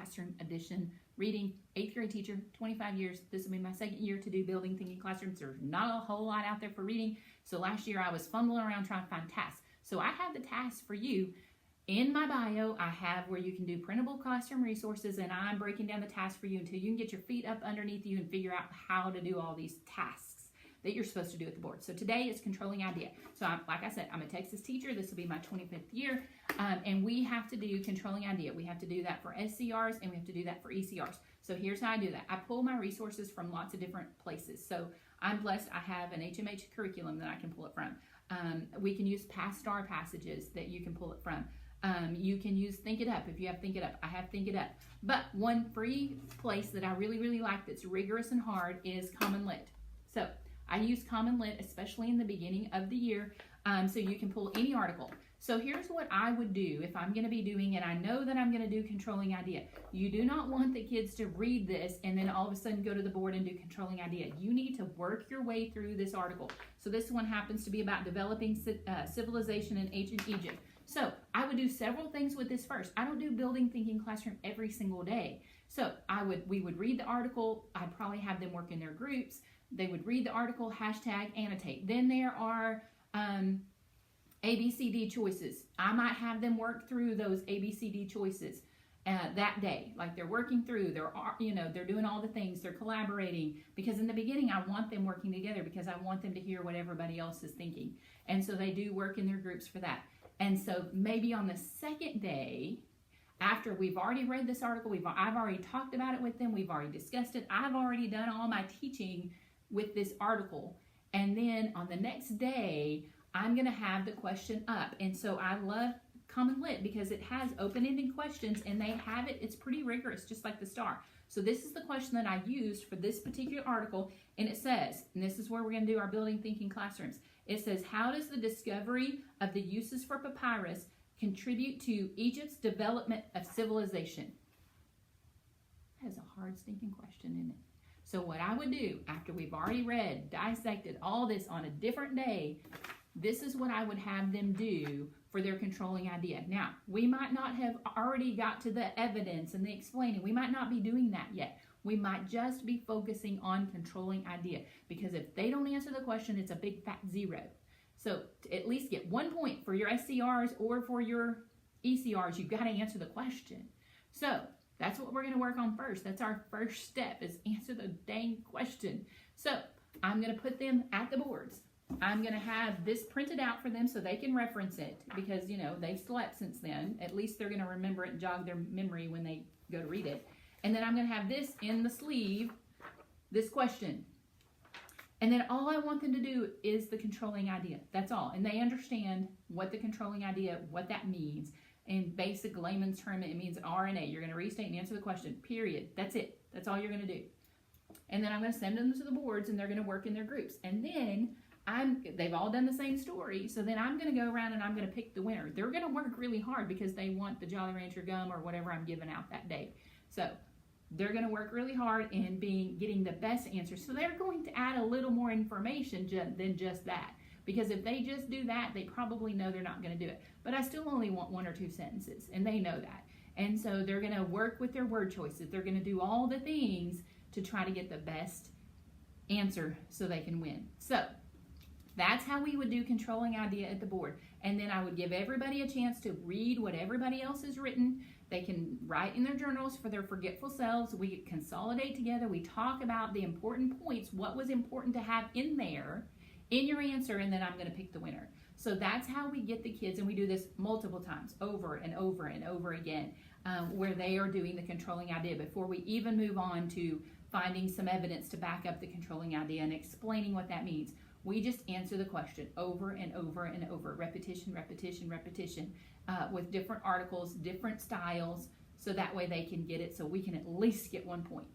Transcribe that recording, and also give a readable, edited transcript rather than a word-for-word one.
Classroom Edition. Reading, 8th grade teacher, 25 years. This will be my second year to do Building Thinking Classrooms. There's not a whole lot out there for reading. So last year I was fumbling around trying to find tasks. So I have the tasks for you. In my bio, I have where you can do printable classroom resources, and I'm breaking down the tasks for you until you can get your feet up underneath you and figure out how to do all these tasks that you're supposed to do at the board. So today is controlling idea. So like I said, I'm a Texas teacher. This will be my 25th year, and we have to do controlling idea. We have to do that for SCRs, and we have to do that for ECRs. So here's how I do that. I pull my resources from lots of different places. So I'm blessed. I have an HMH curriculum that I can pull it from. We can use past STAR passages that you can pull it from. You can use Think It Up if you have Think It Up. I have Think It Up. But one free place that I really, really like that's rigorous and hard is Common Lit. So I use Common Lit, especially in the beginning of the year, so you can pull any article. So here's what I would do if I'm going to be doing, and I know that I'm going to do controlling idea. You do not want the kids to read this and then all of a sudden go to the board and do controlling idea. You need to work your way through this article. So this one happens to be about developing civilization in ancient Egypt. So I would do several things with this first. I don't do Building Thinking Classroom every single day. So we would read the article. I'd probably have them work in their groups. They would read the article, hashtag, annotate. Then there are ABCD choices. I might have them work through those ABCD choices that day. Like they're working through, they're doing all the things, they're collaborating. Because in the beginning, I want them working together because I want them to hear what everybody else is thinking. And so they do work in their groups for that. And so maybe on the second day, after we've already read this article, I've already talked about it with them, we've already discussed it, I've already done all my teaching with this article. And then on the next day, I'm going to have the question up. And so I love Common Lit because it has open-ended questions and they have it, it's pretty rigorous, just like the STAR. So this is the question that I used for this particular article, and it says, and this is where we're going to do our Building Thinking Classrooms. It says, how does the discovery of the uses for papyrus contribute to Egypt's development of civilization? That is a hard, stinking question, isn't it? So what I would do after we've already read, dissected all this on a different day, this is what I would have them do for their controlling idea. Now, we might not have already got to the evidence and the explaining. We might not be doing that yet. We might just be focusing on controlling idea, because if they don't answer the question, it's a big fat 0. So to at least get 1 point for your SCRs or for your ECRs, you've got to answer the question. So that's what we're going to work on first. That's our first step, is answer the dang question. So I'm going to put them at the boards. I'm going to have this printed out for them so they can reference it, because, they've slept since then. At least they're going to remember it and jog their memory when they go to read it. And then I'm going to have this in the sleeve, this question. And then all I want them to do is the controlling idea. That's all. And they understand what the controlling idea, what that means. In basic layman's term, it means RNA. You're going to restate and answer the question, period. That's it. That's all you're going to do. And then I'm going to send them to the boards, and they're going to work in their groups. And then they've all done the same story, so then I'm going to go around and I'm going to pick the winner. They're going to work really hard because they want the Jolly Rancher gum or whatever I'm giving out that day. So they're going to work really hard in getting the best answer. So they're going to add a little more information than just that. Because if they just do that, they probably know they're not going to do it. But I still only want 1 or 2 sentences, and they know that. And so they're going to work with their word choices. They're going to do all the things to try to get the best answer so they can win. So that's how we would do controlling idea at the board. And then I would give everybody a chance to read what everybody else has written. They can write in their journals for their forgetful selves. We consolidate together. We talk about the important points, what was important to have in there in your answer, and then I'm going to pick the winner. So that's how we get the kids, and we do this multiple times, over and over and over again, where they are doing the controlling idea before we even move on to finding some evidence to back up the controlling idea and explaining what that means. We just answer the question over and over and over, repetition, repetition, repetition, with different articles, different styles, so that way they can get it, so we can at least get 1 point.